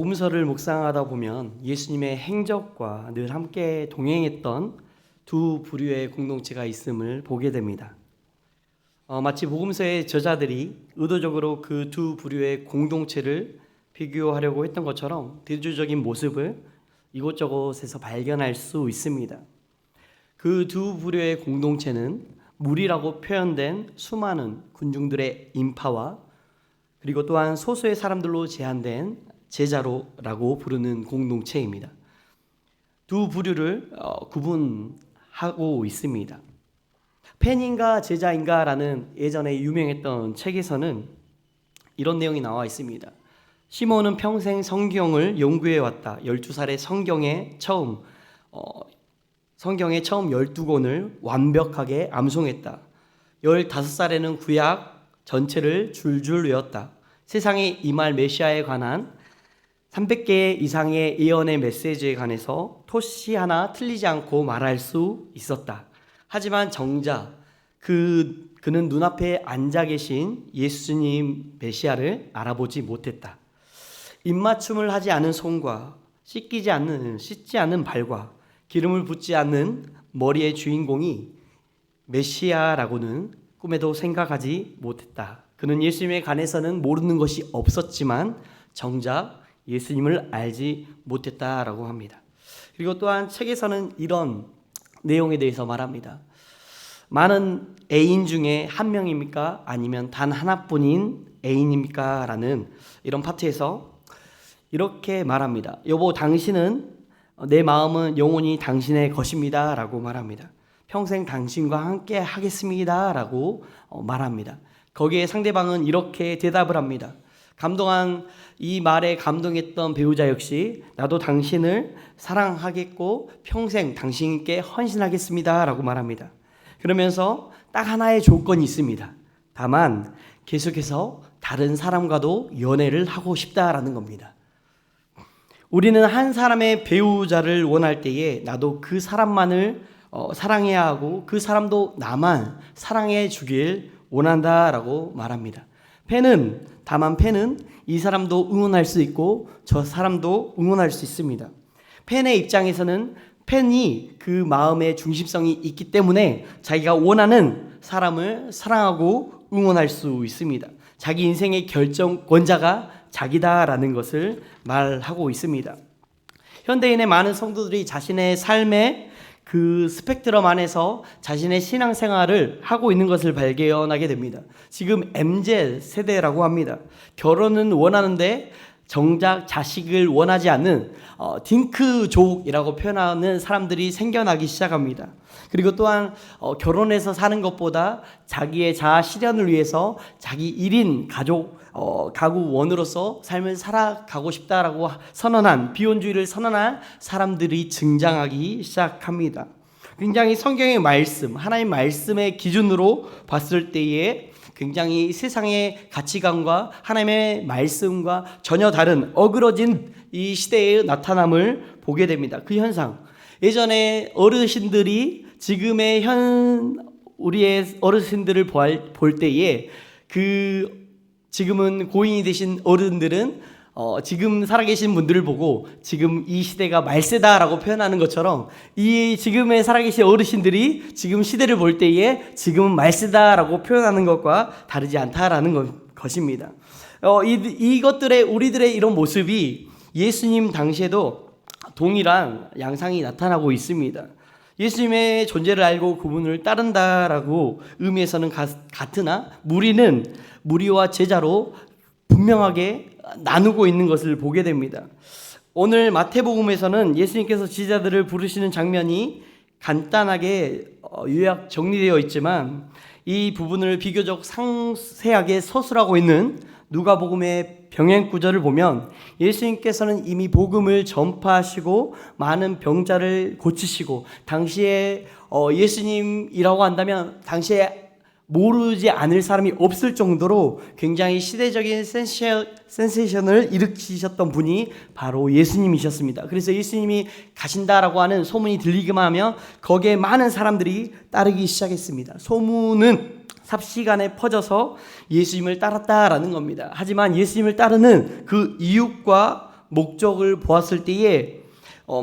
복음서를 묵상하다 보면 예수님의 행적과 늘 함께 동행했던 두 부류의 공동체가 있음을 보게 됩니다. 마치 복음서의 저자들이 의도적으로 그 두 부류의 공동체를 비교하려고 했던 것처럼 대조적인 모습을 이곳저곳에서 발견할 수 있습니다. 그 두 부류의 공동체는 무리라고 표현된 수많은 군중들의 인파와 그리고 또한 소수의 사람들로 제한된 제자로라고 부르는 공동체입니다. 두 부류를 구분하고 있습니다. 팬인가 제자인가 라는 예전에 유명했던 책에서는 이런 내용이 나와 있습니다. 시몬은 평생 성경을 연구해 왔다. 12살에 성경에 처음 12권을 완벽하게 암송했다. 15살에는 구약 전체를 줄줄 외웠다. 세상에 임할 메시아에 관한 300개 이상의 예언의 메시지에 관해서 토시 하나 틀리지 않고 말할 수 있었다. 하지만 정작 그는 눈앞에 앉아 계신 예수님 메시아를 알아보지 못했다. 입맞춤을 하지 않은 손과 씻지 않은 발과 기름을 붓지 않는 머리의 주인공이 메시아라고는 꿈에도 생각하지 못했다. 그는 예수님에 관해서는 모르는 것이 없었지만 정작 예수님을 알지 못했다라고 합니다. 그리고 또한 책에서는 이런 내용에 대해서 말합니다. 많은 애인 중에 한 명입니까? 아니면 단 하나뿐인 애인입니까? 라는 이런 파트에서 이렇게 말합니다. 여보, 당신은 내 마음은 영원히 당신의 것입니다 라고 말합니다. 평생 당신과 함께 하겠습니다 라고 말합니다. 거기에 상대방은 이렇게 대답을 합니다. 감동한 이 말에 감동했던 배우자 역시 나도 당신을 사랑하겠고 평생 당신께 헌신하겠습니다 라고 말합니다. 그러면서 딱 하나의 조건이 있습니다. 다만 계속해서 다른 사람과도 연애를 하고 싶다라는 겁니다. 우리는 한 사람의 배우자를 원할 때에 나도 그 사람만을 사랑해야 하고 그 사람도 나만 사랑해 주길 원한다라고 말합니다. 다만 팬은 이 사람도 응원할 수 있고 저 사람도 응원할 수 있습니다. 팬의 입장에서는 팬이 그 마음의 중심성이 있기 때문에 자기가 원하는 사람을 사랑하고 응원할 수 있습니다. 자기 인생의 결정권자가 자기다라는 것을 말하고 있습니다. 현대인의 많은 성도들이 자신의 삶의 그 스펙트럼 안에서 자신의 신앙생활을 하고 있는 것을 발견하게 됩니다. 지금 MZ 세대라고 합니다. 결혼은 원하는데 정작 자식을 원하지 않는 딩크족이라고 표현하는 사람들이 생겨나기 시작합니다. 그리고 또한 결혼해서 사는 것보다 자기의 자아 실현을 위해서 자기 1인 가구원으로서 삶을 살아가고 싶다라고 선언한 비혼주의를 선언한 사람들이 등장하기 시작합니다. 굉장히 성경의 말씀, 하나님 말씀의 기준으로 봤을 때에 굉장히 세상의 가치관과 하나님의 말씀과 전혀 다른 어그러진 이 시대의 나타남을 보게 됩니다. 그 현상, 예전에 어르신들이 지금의 우리의 어르신들을 볼 때에 지금은 고인이 되신 어른들은 지금 살아계신 분들을 보고 지금 이 시대가 말세다라고 표현하는 것처럼 이 지금에 살아계신 어르신들이 지금 시대를 볼 때에 지금은 말세다라고 표현하는 것과 다르지 않다라는 것입니다. 우리들의 이런 모습이 예수님 당시에도 동일한 양상이 나타나고 있습니다. 예수님의 존재를 알고 그분을 따른다라고 의미에서는 같으나 무리와 제자로 분명하게 나누고 있는 것을 보게 됩니다. 오늘 마태복음에서는 예수님께서 제자들을 부르시는 장면이 간단하게 요약 정리되어 있지만 이 부분을 비교적 상세하게 서술하고 있는 누가복음의 병행 구절을 보면 예수님께서는 이미 복음을 전파하시고 많은 병자를 고치시고 당시에 예수님이라고 한다면 당시에 모르지 않을 사람이 없을 정도로 굉장히 시대적인 센세이션을 일으키셨던 분이 바로 예수님이셨습니다. 그래서 예수님이 가신다라고 하는 소문이 들리기만 하면 거기에 많은 사람들이 따르기 시작했습니다. 소문은 삽시간에 퍼져서 예수님을 따랐다라는 겁니다. 하지만 예수님을 따르는 그 이유과 목적을 보았을 때에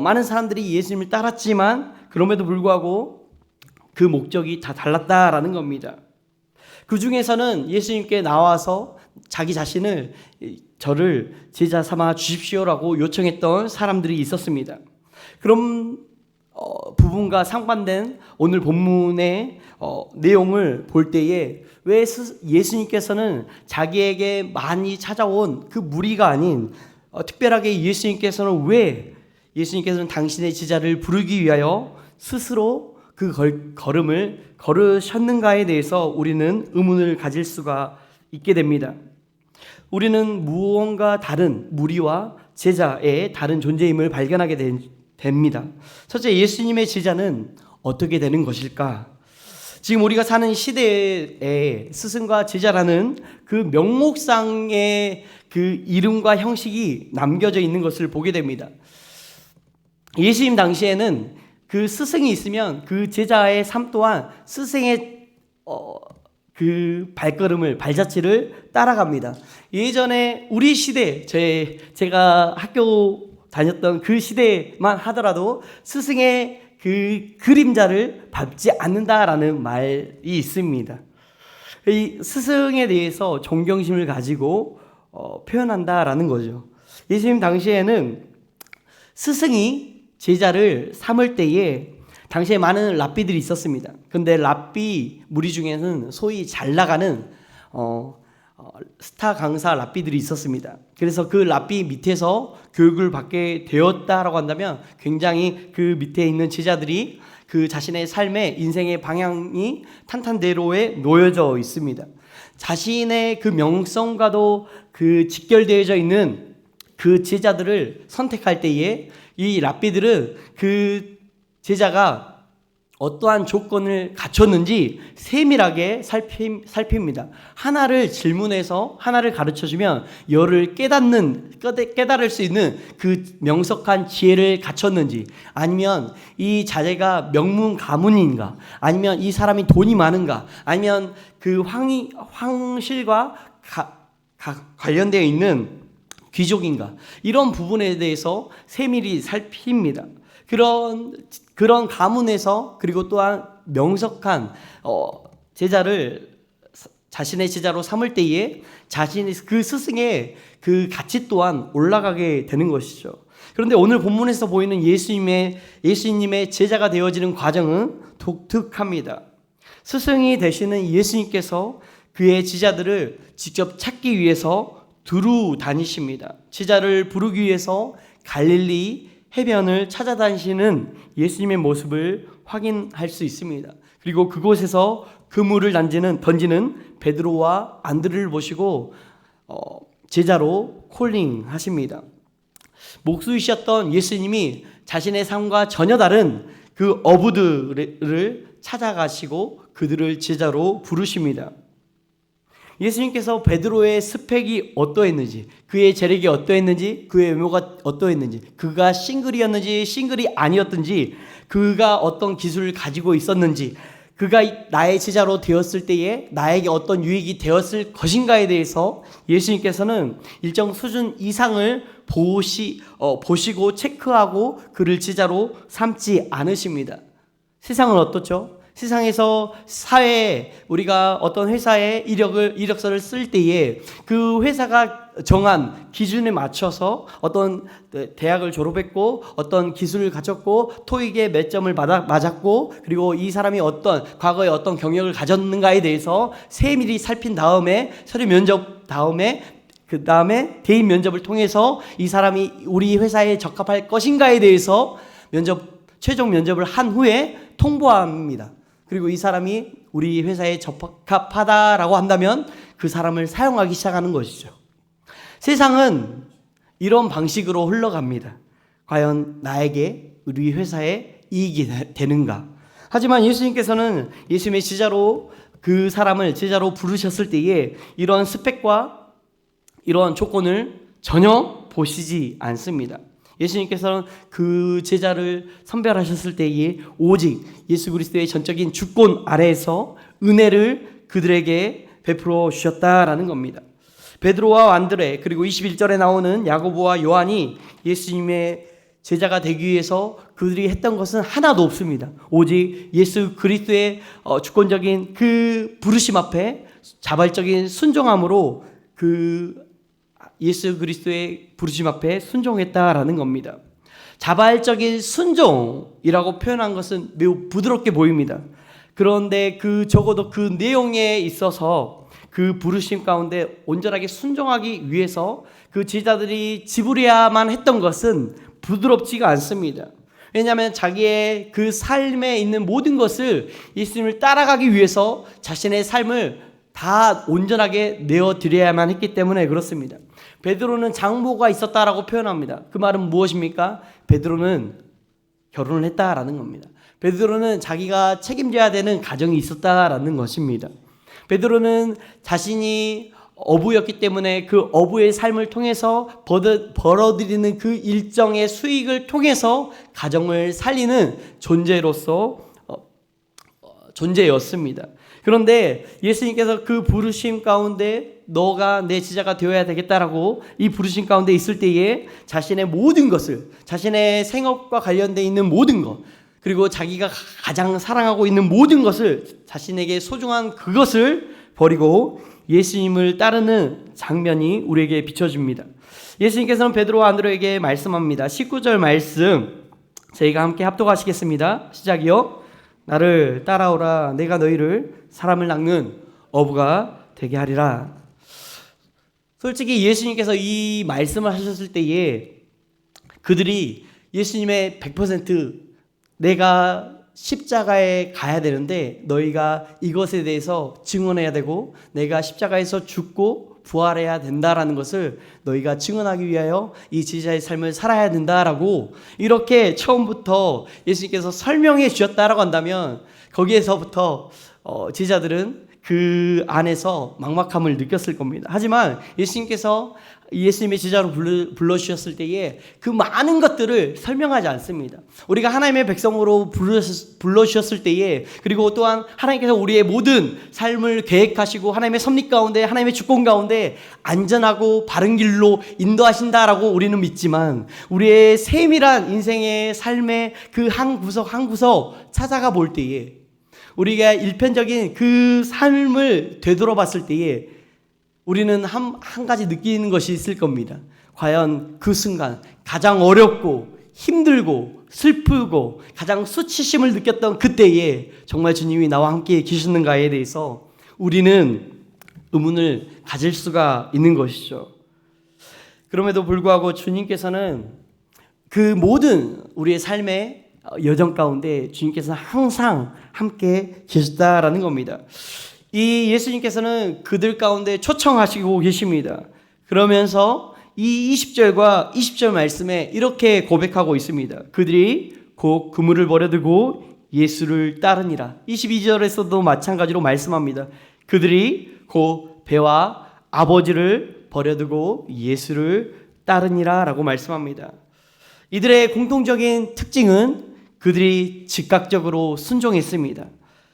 많은 사람들이 예수님을 따랐지만 그럼에도 불구하고 그 목적이 다 달랐다라는 겁니다. 그 중에서는 예수님께 나와서 자기 자신을 저를 제자 삼아 주십시오라고 요청했던 사람들이 있었습니다. 그럼 부분과 상반된 오늘 본문의 내용을 볼 때에 왜 예수님께서는 자기에게 많이 찾아온 그 무리가 아닌 특별하게 예수님께서는 당신의 제자를 부르기 위하여 스스로 그 걸음을 걸으셨는가에 대해서 우리는 의문을 가질 수가 있게 됩니다. 우리는 무언가 다른 무리와 제자의 다른 존재임을 발견하게 됩니다. 첫째, 예수님의 제자는 어떻게 되는 것일까? 지금 우리가 사는 시대에 스승과 제자라는 그 명목상의 그 이름과 형식이 남겨져 있는 것을 보게 됩니다. 예수님 당시에는 그 스승이 있으면 그 제자의 삶 또한 스승의 그 발자취를 따라갑니다. 예전에 우리 시대, 제가 학교 다녔던 그 시대만 하더라도 스승의 그 그림자를 밟지 않는다라는 말이 있습니다. 이 스승에 대해서 존경심을 가지고 표현한다라는 거죠. 예수님 당시에는 스승이 제자를 삼을 때에 당시에 많은 랍비들이 있었습니다. 그런데 랍비 무리 중에는 소위 잘 나가는 스타 강사 랍비들이 있었습니다. 그래서 그 랍비 밑에서 교육을 받게 되었다라고 한다면 굉장히 그 밑에 있는 제자들이 그 자신의 삶의 인생의 방향이 탄탄대로에 놓여져 있습니다. 자신의 그 명성과도 그 직결되어져 있는 그 제자들을 선택할 때에 이 랍비들은 그 제자가 어떠한 조건을 갖췄는지 세밀하게 살핍니다. 하나를 질문해서 하나를 가르쳐주면 열을 깨달을 수 있는 그 명석한 지혜를 갖췄는지, 아니면 이 자제가 명문 가문인가, 아니면 이 사람이 돈이 많은가, 아니면 그 황실과 관련되어 있는 귀족인가, 이런 부분에 대해서 세밀히 살핍니다. 그런 가문에서, 그리고 또한 명석한 제자를 자신의 제자로 삼을 때에 자신의 그 스승의 그 가치 또한 올라가게 되는 것이죠. 그런데 오늘 본문에서 보이는 예수님의 제자가 되어지는 과정은 독특합니다. 스승이 되시는 예수님께서 그의 제자들을 직접 찾기 위해서 두루 다니십니다. 제자를 부르기 위해서 갈릴리 해변을 찾아다니시는 예수님의 모습을 확인할 수 있습니다. 그리고 그곳에서 그물을 던지는 베드로와 안드레를 보시고 제자로 콜링하십니다. 목수이셨던 예수님이 자신의 삶과 전혀 다른 그 어부들을 찾아가시고 그들을 제자로 부르십니다. 예수님께서 베드로의 스펙이 어떠했는지, 그의 재력이 어떠했는지, 그의 외모가 어떠했는지, 그가 싱글이었는지 싱글이 아니었든지, 그가 어떤 기술을 가지고 있었는지, 그가 나의 제자로 되었을 때에 나에게 어떤 유익이 되었을 것인가에 대해서 예수님께서는 일정 수준 이상을 보시고 체크하고 그를 제자로 삼지 않으십니다. 세상은 어떻죠? 세상에서 우리가 어떤 회사에 이력서를 쓸 때에 그 회사가 정한 기준에 맞춰서 어떤 대학을 졸업했고 어떤 기술을 가졌고 토익에 몇 점을 맞았고 그리고 이 사람이 과거에 어떤 경력을 가졌는가에 대해서 세밀히 살핀 다음에 서류 면접 다음에 그 다음에 대인 면접을 통해서 이 사람이 우리 회사에 적합할 것인가에 대해서 최종 면접을 한 후에 통보합니다. 그리고 이 사람이 우리 회사에 적합하다라고 한다면 그 사람을 사용하기 시작하는 것이죠. 세상은 이런 방식으로 흘러갑니다. 과연 나에게 우리 회사에 이익이 되는가? 하지만 예수님께서는 예수님의 제자로 그 사람을 제자로 부르셨을 때에 이런 스펙과 이러한 조건을 전혀 보시지 않습니다. 예수님께서는 그 제자를 선별하셨을 때에 오직 예수 그리스도의 전적인 주권 아래에서 은혜를 그들에게 베풀어 주셨다라는 겁니다. 베드로와 안드레 그리고 21절에 나오는 야고보와 요한이 예수님의 제자가 되기 위해서 그들이 했던 것은 하나도 없습니다. 오직 예수 그리스도의 주권적인 그 부르심 앞에 자발적인 순종함으로 그 예수 그리스도의 부르심 앞에 순종했다라는 겁니다. 자발적인 순종이라고 표현한 것은 매우 부드럽게 보입니다. 그런데 적어도 그 내용에 있어서 그 부르심 가운데 온전하게 순종하기 위해서 그 제자들이 지불해야만 했던 것은 부드럽지가 않습니다. 왜냐하면 자기의 그 삶에 있는 모든 것을 예수님을 따라가기 위해서 자신의 삶을 다 온전하게 내어드려야만 했기 때문에 그렇습니다. 베드로는 장모가 있었다라고 표현합니다. 그 말은 무엇입니까? 베드로는 결혼을 했다라는 겁니다. 베드로는 자기가 책임져야 되는 가정이 있었다라는 것입니다. 베드로는 자신이 어부였기 때문에 그 어부의 삶을 통해서 벌어들이는 그 일정의 수익을 통해서 가정을 살리는 존재였습니다. 그런데 예수님께서 그 부르심 가운데 너가 내 제자가 되어야 되겠다라고 이 부르심 가운데 있을 때에 자신의 모든 것을, 자신의 생업과 관련되어 있는 모든 것, 그리고 자기가 가장 사랑하고 있는 모든 것을, 자신에게 소중한 그것을 버리고 예수님을 따르는 장면이 우리에게 비춰집니다. 예수님께서는 베드로와 안드레에게 말씀합니다. 19절 말씀 저희가 함께 합독하시겠습니다. 시작이요. 나를 따라오라. 내가 너희를 사람을 낚는 어부가 되게 하리라. 솔직히 예수님께서 이 말씀을 하셨을 때에 그들이 예수님의 100% 내가 십자가에 가야 되는데 너희가 이것에 대해서 증언해야 되고 내가 십자가에서 죽고 부활해야 된다라는 것을 너희가 증언하기 위하여 이 제자의 삶을 살아야 된다라고 이렇게 처음부터 예수님께서 설명해 주셨다라고 한다면 거기에서부터 제자들은 그 안에서 막막함을 느꼈을 겁니다. 하지만 예수님께서 예수님의 제자로 불러주셨을 때에 그 많은 것들을 설명하지 않습니다. 우리가 하나님의 백성으로 불러주셨을 때에, 그리고 또한 하나님께서 우리의 모든 삶을 계획하시고 하나님의 섭리 가운데, 하나님의 주권 가운데 안전하고 바른 길로 인도하신다라고 우리는 믿지만 우리의 세밀한 인생의 삶의 그 한 구석 한 구석 찾아가 볼 때에, 우리가 일편적인 그 삶을 되돌아봤을 때에 우리는 한 가지 느끼는 것이 있을 겁니다. 과연 그 순간 가장 어렵고 힘들고 슬프고 가장 수치심을 느꼈던 그때에 정말 주님이 나와 함께 계시는가에 대해서 우리는 의문을 가질 수가 있는 것이죠. 그럼에도 불구하고 주님께서는 그 모든 우리의 삶의 여정 가운데 주님께서는 항상 함께 계셨다라는 겁니다. 이 예수님께서는 그들 가운데 초청하시고 계십니다. 그러면서 이 20절과 20절 말씀에 이렇게 고백하고 있습니다. 그들이 곧 그물을 버려두고 예수를 따르니라. 22절에서도 마찬가지로 말씀합니다. 그들이 곧 배와 아버지를 버려두고 예수를 따르니라 라고 말씀합니다. 이들의 공통적인 특징은 그들이 즉각적으로 순종했습니다.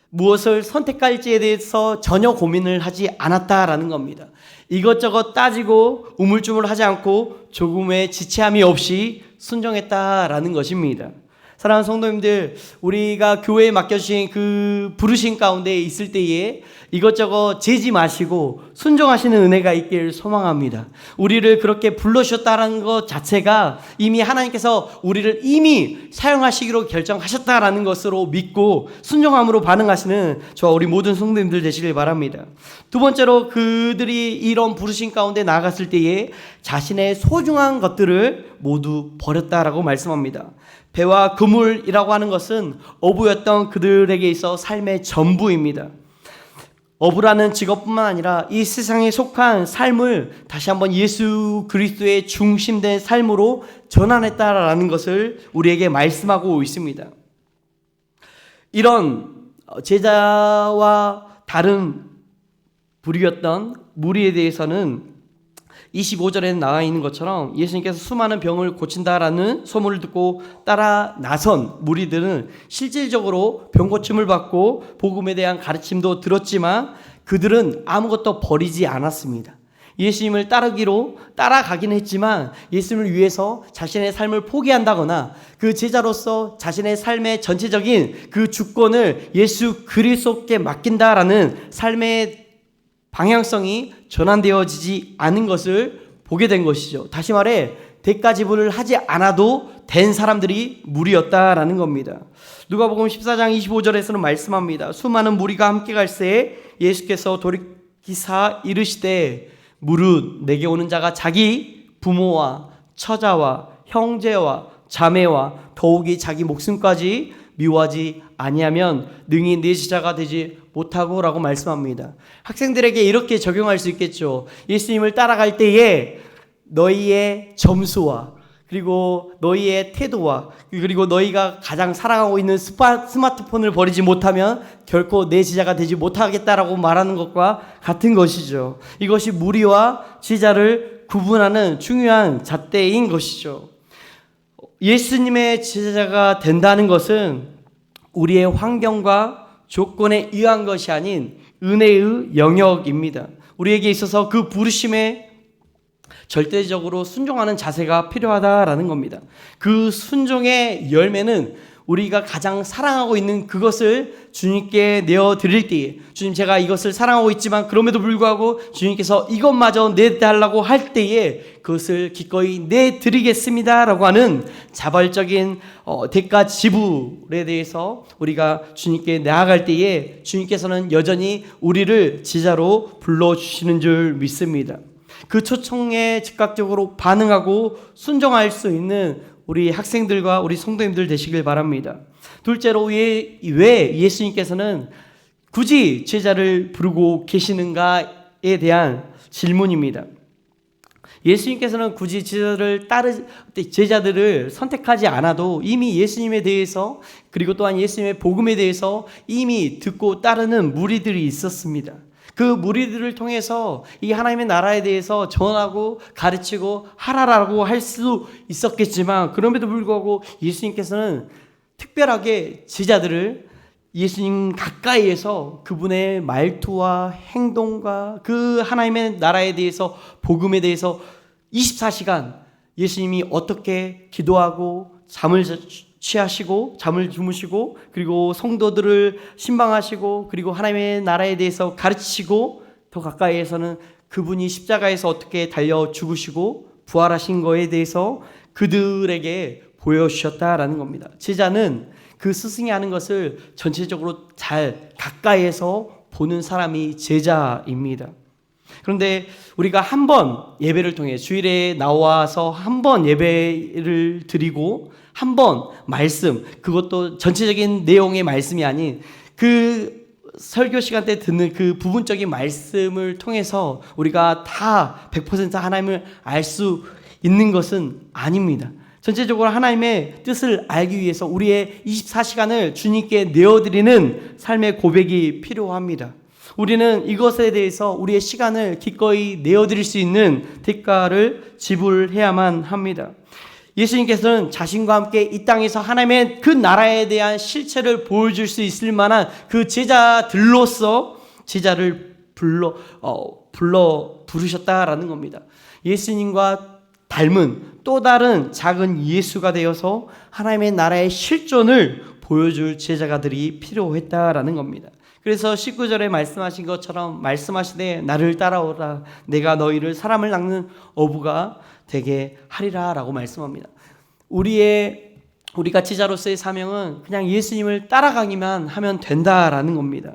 무엇을 선택할지에 대해서 전혀 고민을 하지 않았다라는 겁니다. 이것저것 따지고 우물쭈물하지 않고 조금의 지체함이 없이 순종했다라는 것입니다. 사랑하는 성도님들, 우리가 교회에 맡겨주신 그 부르심 가운데 있을 때에 이것저것 재지 마시고 순종하시는 은혜가 있길 소망합니다. 우리를 그렇게 불러주셨다는 것 자체가 이미 하나님께서 우리를 이미 사용하시기로 결정하셨다라는 것으로 믿고 순종함으로 반응하시는 저와 우리 모든 성도님들 되시길 바랍니다. 두 번째로 그들이 이런 부르심 가운데 나아갔을 때에 자신의 소중한 것들을 모두 버렸다라고 말씀합니다. 배와 그물이라고 하는 것은 어부였던 그들에게 있어 삶의 전부입니다. 어부라는 직업뿐만 아니라 이 세상에 속한 삶을 다시 한번 예수 그리스도의 중심된 삶으로 전환했다라는 것을 우리에게 말씀하고 있습니다. 이런 제자와 다른 부류였던 무리에 대해서는 25절에 나와 있는 것처럼 예수님께서 수많은 병을 고친다라는 소문을 듣고 따라 나선 무리들은 실질적으로 병 고침을 받고 복음에 대한 가르침도 들었지만 그들은 아무것도 버리지 않았습니다. 예수님을 따라가긴 했지만 예수님을 위해서 자신의 삶을 포기한다거나 그 제자로서 자신의 삶의 전체적인 그 주권을 예수 그리스도께 맡긴다라는 삶의 방향성이 전환되어지지 않은 것을 보게 된 것이죠. 다시 말해 대가 지불을 하지 않아도 된 사람들이 무리였다라는 겁니다. 누가복음 14장 25절에서는 말씀합니다. 수많은 무리가 함께 갈새에 예수께서 돌이키사 이르시되 무릇 내게 오는 자가 자기 부모와 처자와 형제와 자매와 더욱이 자기 목숨까지 미워하지 아니하면 능히 내 제자가 되지 못하고 라고 말씀합니다. 학생들에게 이렇게 적용할 수 있겠죠. 예수님을 따라갈 때에 너희의 점수와 그리고 너희의 태도와 그리고 너희가 가장 사랑하고 있는 스마트폰을 버리지 못하면 결코 내 제자가 되지 못하겠다라고 말하는 것과 같은 것이죠. 이것이 무리와 제자를 구분하는 중요한 잣대인 것이죠. 예수님의 제자가 된다는 것은 우리의 환경과 조건에 의한 것이 아닌 은혜의 영역입니다. 우리에게 있어서 그 부르심에 절대적으로 순종하는 자세가 필요하다라는 겁니다. 그 순종의 열매는 우리가 가장 사랑하고 있는 그것을 주님께 내어드릴 때에, 주님 제가 이것을 사랑하고 있지만 그럼에도 불구하고 주님께서 이것마저 내달라고 할 때에 그것을 기꺼이 내드리겠습니다 라고 하는 자발적인 대가 지불에 대해서 우리가 주님께 나아갈 때에 주님께서는 여전히 우리를 제자로 불러주시는 줄 믿습니다. 그 초청에 즉각적으로 반응하고 순종할 수 있는 우리 학생들과 우리 성도님들 되시길 바랍니다. 둘째로 왜 예수님께서는 굳이 제자를 부르고 계시는가에 대한 질문입니다. 예수님께서는 굳이 제자들을 선택하지 않아도 이미 예수님에 대해서 그리고 또한 예수님의 복음에 대해서 이미 듣고 따르는 무리들이 있었습니다. 그 무리들을 통해서 이 하나님의 나라에 대해서 전하고 가르치고 하라라고 할 수 있었겠지만 그럼에도 불구하고 예수님께서는 특별하게 제자들을 예수님 가까이에서 그분의 말투와 행동과 그 하나님의 나라에 대해서 복음에 대해서 24시간 예수님이 어떻게 기도하고 잠을 취하시고 잠을 주무시고 그리고 성도들을 신방하시고 그리고 하나님의 나라에 대해서 가르치시고 더 가까이에서는 그분이 십자가에서 어떻게 달려 죽으시고 부활하신 거에 대해서 그들에게 보여주셨다라는 겁니다. 제자는 그 스승이 하는 것을 전체적으로 잘 가까이에서 보는 사람이 제자입니다. 그런데 우리가 한 번 예배를 통해 주일에 나와서 한 번 예배를 드리고 한 번 말씀, 그것도 전체적인 내용의 말씀이 아닌 그 설교 시간 때 듣는 그 부분적인 말씀을 통해서 우리가 다 100% 하나님을 알 수 있는 것은 아닙니다. 전체적으로 하나님의 뜻을 알기 위해서 우리의 24시간을 주님께 내어드리는 삶의 고백이 필요합니다. 우리는 이것에 대해서 우리의 시간을 기꺼이 내어드릴 수 있는 대가를 지불해야만 합니다. 예수님께서는 자신과 함께 이 땅에서 하나님의 그 나라에 대한 실체를 보여줄 수 있을 만한 그 제자들로서 제자를 부르셨다라는 겁니다. 예수님과 닮은 또 다른 작은 예수가 되어서 하나님의 나라의 실존을 보여줄 제자가들이 필요했다라는 겁니다. 그래서 19절에 말씀하신 것처럼 말씀하시되 나를 따라오라 내가 너희를 사람을 낚는 어부가 되게 하리라 라고 말씀합니다. 우리가 제자로서의 사명은 그냥 예수님을 따라가기만 하면 된다라는 겁니다.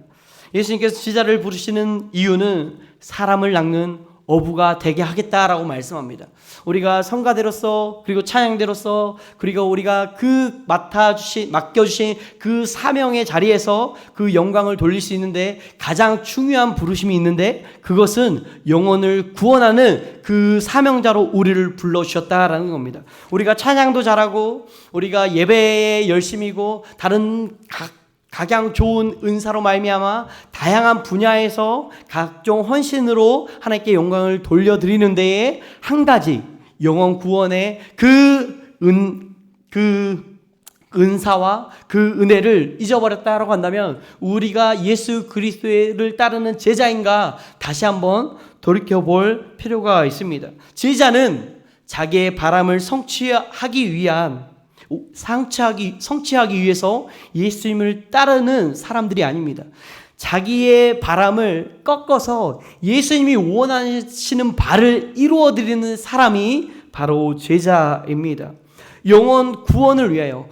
예수님께서 제자를 부르시는 이유는 사람을 낚는 어부가 되게 하겠다라고 말씀합니다. 우리가 성가대로서 그리고 찬양대로서 그리고 우리가 그 맡겨주신 그 사명의 자리에서 그 영광을 돌릴 수 있는데 가장 중요한 부르심이 있는데 그것은 영혼을 구원하는 그 사명자로 우리를 불러주셨다라는 겁니다. 우리가 찬양도 잘하고 우리가 예배에 열심이고 다른 각양 좋은 은사로 말미암아 다양한 분야에서 각종 헌신으로 하나님께 영광을 돌려드리는 데에 한 가지 영혼 구원의 그 은사와 그 은혜를 잊어버렸다라고 한다면 우리가 예수 그리스도를 따르는 제자인가 다시 한번 돌이켜볼 필요가 있습니다. 제자는 자기의 바람을 성취하기 위해서 예수님을 따르는 사람들이 아닙니다. 자기의 바람을 꺾어서 예수님이 원하시는 바를 이루어드리는 사람이 바로 제자입니다. 영혼 구원을 위하여,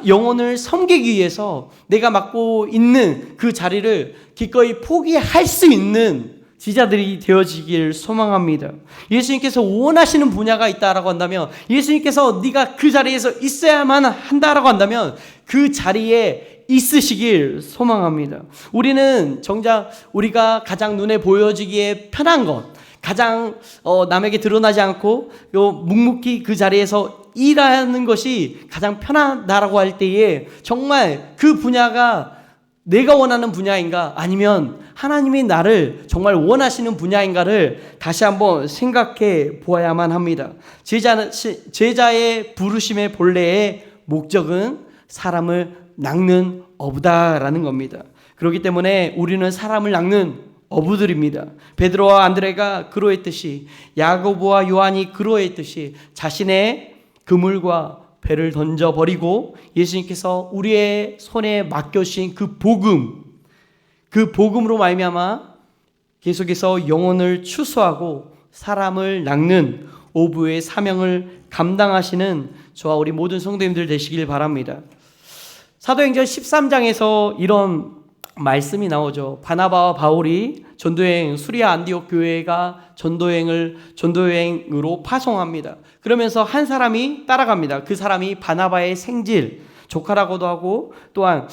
영혼을 섬기기 위해서 내가 맡고 있는 그 자리를 기꺼이 포기할 수 있는 제자들이 되어지길 소망합니다. 예수님께서 원하시는 분야가 있다라고 한다면, 예수님께서 네가 그 자리에서 있어야만 한다라고 한다면 그 자리에 있으시길 소망합니다. 우리는 정작 우리가 가장 눈에 보여지기에 편한 것, 가장 남에게 드러나지 않고 묵묵히 그 자리에서 일하는 것이 가장 편하다라고 할 때에 정말 그 분야가 내가 원하는 분야인가, 아니면 하나님이 나를 정말 원하시는 분야인가를 다시 한번 생각해 보아야만 합니다. 제자의 부르심의 본래의 목적은 사람을 낚는 어부다라는 겁니다. 그렇기 때문에 우리는 사람을 낚는 어부들입니다. 베드로와 안드레가 그러했듯이, 야고보와 요한이 그러했듯이 자신의 그물과 배를 던져버리고 예수님께서 우리의 손에 맡겨주신 그 복음으로 말미암아 계속해서 영혼을 추수하고 사람을 낚는 어부의 사명을 감당하시는 저와 우리 모든 성도님들 되시길 바랍니다. 사도행전 13장에서 이런 말씀이 나오죠. 바나바와 바울이 전도여행, 수리아 안디옥 교회가 전도여행으로 파송합니다. 그러면서 한 사람이 따라갑니다. 그 사람이 바나바의 생질, 조카라고도 하고 또한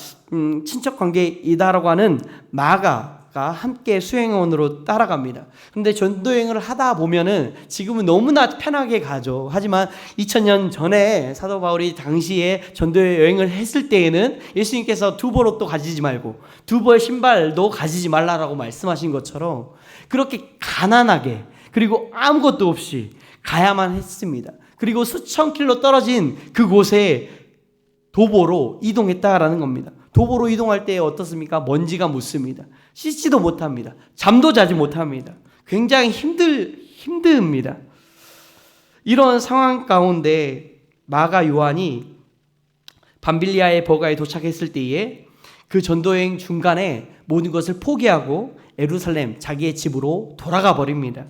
친척 관계이다라고 하는 마가가 함께 수행원으로 따라갑니다. 그런데 전도여행을 하다 보면은 지금은 너무나 편하게 가죠. 하지만 2000년 전에 사도 바울이 당시에 전도여행을 했을 때에는 예수님께서 두벌옷도 가지지 말고 두벌 신발도 가지지 말라라고 말씀하신 것처럼 그렇게 가난하게, 그리고 아무것도 없이 가야만 했습니다. 그리고 수천 킬로 떨어진 그곳에 도보로 이동했다라는 겁니다. 도보로 이동할 때 어떻습니까? 먼지가 묻습니다. 씻지도 못합니다. 잠도 자지 못합니다. 굉장히 힘듭니다. 이런 상황 가운데 마가 요한이 밤빌리아의 버가에 도착했을 때에 그 전도여행 중간에 모든 것을 포기하고 예루살렘 자기의 집으로 돌아가 버립니다.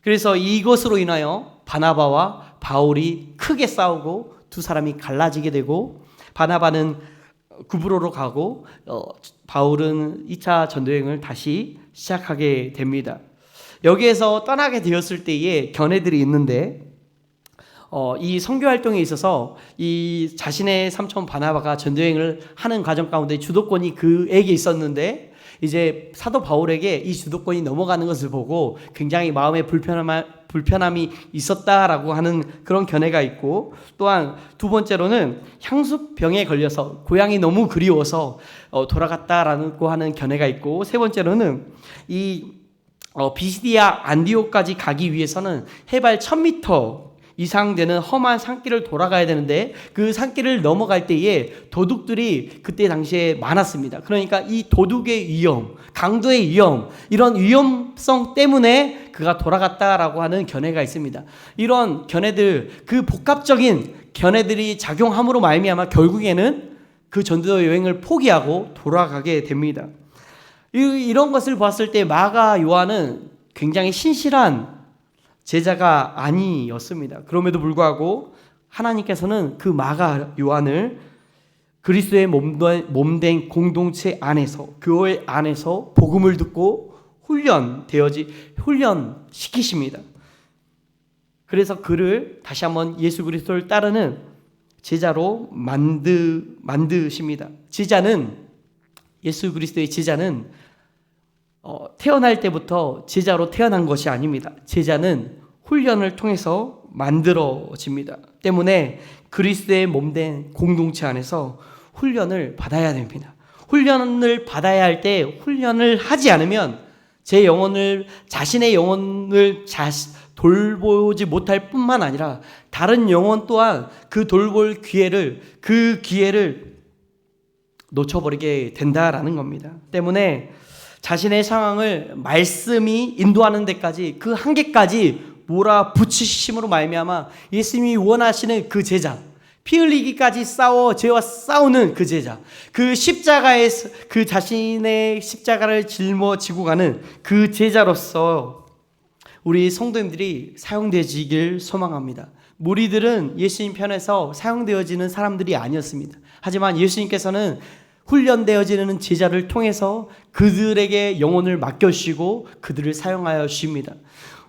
그래서 이것으로 인하여 바나바와 바울이 크게 싸우고 두 사람이 갈라지게 되고, 바나바는 구브로로 가고 바울은 2차 전도여행을 다시 시작하게 됩니다. 여기에서 떠나게 되었을 때에 견해들이 있는데, 이 선교 활동에 있어서 이 자신의 삼촌 바나바가 전도여행을 하는 과정 가운데 주도권이 그에게 있었는데, 이제 사도 바울에게 이 주도권이 넘어가는 것을 보고 굉장히 마음에 불편함이 있었다라고 하는 그런 견해가 있고, 또한 두 번째로는 향수병에 걸려서 고향이 너무 그리워서 돌아갔다라고 하는 견해가 있고, 세 번째로는 이 비시디아 안디옥까지 가기 위해서는 해발 1000m 이상 되는 험한 산길을 돌아가야 되는데, 그 산길을 넘어갈 때에 도둑들이 그때 당시에 많았습니다. 그러니까 이 도둑의 위험, 강도의 위험, 이런 위험성 때문에 그가 돌아갔다라고 하는 견해가 있습니다. 이런 견해들, 그 복합적인 견해들이 작용함으로 말미암아 결국에는 그 전도 여행을 포기하고 돌아가게 됩니다. 이런 것을 봤을 때 마가 요한은 굉장히 신실한 제자가 아니었습니다. 그럼에도 불구하고 하나님께서는 그 마가 요한을 그리스도의 몸된 공동체 안에서, 교회 안에서 복음을 듣고 훈련시키십니다. 그래서 그를 다시 한번 예수 그리스도를 따르는 제자로 만드십니다. 예수 그리스도의 제자는 태어날 때부터 제자로 태어난 것이 아닙니다. 제자는 훈련을 통해서 만들어집니다. 때문에 그리스도의 몸된 공동체 안에서 훈련을 받아야 됩니다. 훈련을 받아야 할 때 훈련을 하지 않으면 자신의 영혼을 돌보지 못할 뿐만 아니라 다른 영혼 또한 그 돌볼 기회를 놓쳐버리게 된다라는 겁니다. 때문에 자신의 상황을 말씀이 인도하는 데까지 그 한계까지 몰아붙이심으로 말미암아 예수님이 원하시는 그 제자, 피 흘리기까지 죄와 싸우는 그 제자, 그 십자가에서 그 자신의 십자가를 짊어지고 가는 그 제자로서 우리 성도님들이 사용되어지길 소망합니다. 무리들은 예수님 편에서 사용되어지는 사람들이 아니었습니다. 하지만 예수님께서는 훈련되어지는 제자를 통해서 그들에게 영혼을 맡겨주시고 그들을 사용하여 주십니다.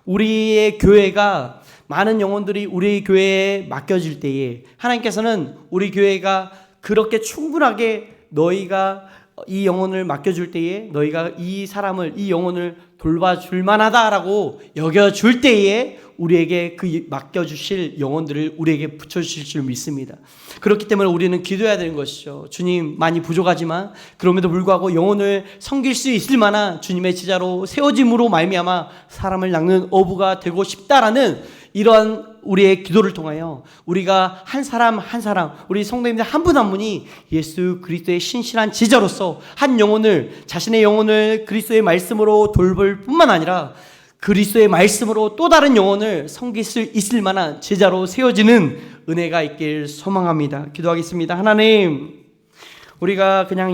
우리의 교회가 많은 영혼들이 우리 교회에 맡겨질 때에 하나님께서는 우리 교회가 그렇게 충분하게 너희가 이 영혼을 맡겨줄 때에 너희가 이 영혼을 돌봐줄 만하다라고 여겨줄 때에 우리에게 그 맡겨주실 영혼들을 우리에게 붙여주실 줄 믿습니다. 그렇기 때문에 우리는 기도해야 되는 것이죠. 주님, 많이 부족하지만 그럼에도 불구하고 영혼을 섬길 수 있을 만한 주님의 제자로 세워짐으로 말미암아 사람을 낚는 어부가 되고 싶다라는 이러한 우리의 기도를 통하여 우리가 한 사람 한 사람, 우리 성도님들 한 분 한 분이 예수 그리스도의 신실한 제자로서 한 영혼을, 자신의 영혼을 그리스도의 말씀으로 돌볼 뿐만 아니라 그리스도의 말씀으로 또 다른 영혼을 섬길 수 있을 만한 제자로 세워지는 은혜가 있길 소망합니다. 기도하겠습니다. 하나님, 우리가 그냥